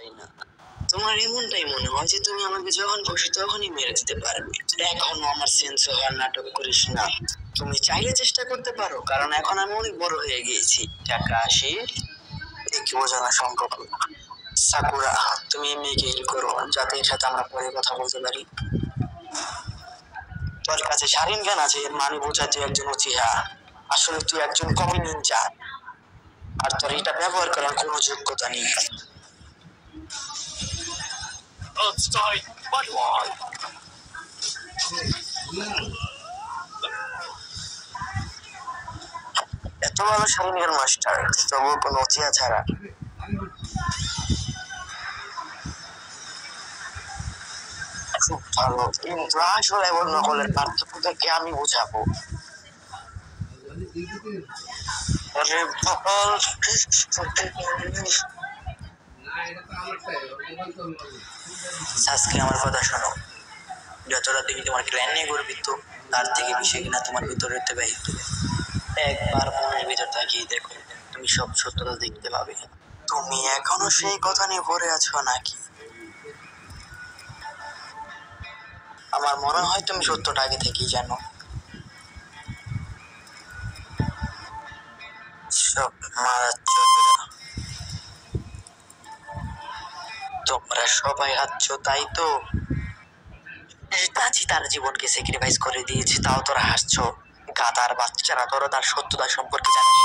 পারি না। তোমার এমনটাই মনে হয় যে তুমি আমাকে যখন খুশি তখনই মেরে দিতে পারবে। এখনো আমার সেন্স হওয়ার নাটক করিস না। তুমি চাইলে চেষ্টা করতে পারো, কারণ এখন আমি অনেক বড় হয়ে গিয়েছি। টাকা আসি একটু বোঝানো সম্ভব না। সাকুরা, তুমি এই মেয়েকে হেল্প করো যাতে এর সাথে আমরা পরে কথা বলতে পারি। তোর কাছে শারীন জ্ঞান আছে, এর মানে বোঝা তুই একজন উচিহা। আসলে তুই একজন কপি নিনজা, আর তোর এটা ব্যবহার করার কোনো যোগ্যতা নেই। এত ভালো শারীন মাস্টার, তবুও কোনো উচিহা ছাড়া। খুব ভালো, কিন্তু আসল এবং নকলের পার্থক্যটাকে আমি বোঝাবো। আরে বাবা, আজকে আমার কথা শোনো। যতটা তুমি তোমার ক্ল্যান নিয়ে গর্বিত, তার থেকে বেশি কিনা তোমার ভিতরে অতিবাহিত। একবার মনের ভিতর তাকিয়ে দেখো, তুমি সব সত্যতা দেখতে পাবে। তুমি এখনো সেই কথা নিয়ে পড়ে আছো নাকি? আমার মনে হয় তুমি সত্যটা আগে থেকেই জানো। সব মারাচ্ছোরা, তোমরা সবাই হাঁটছো তাই তো। তাজি তার জীবনকে স্যাক্রিফাইস করে দিয়েছে, তাও তোরা হাসছো। গাধার বাচ্চারা, তোরা তার সত্যতা সম্পর্কে জানিস?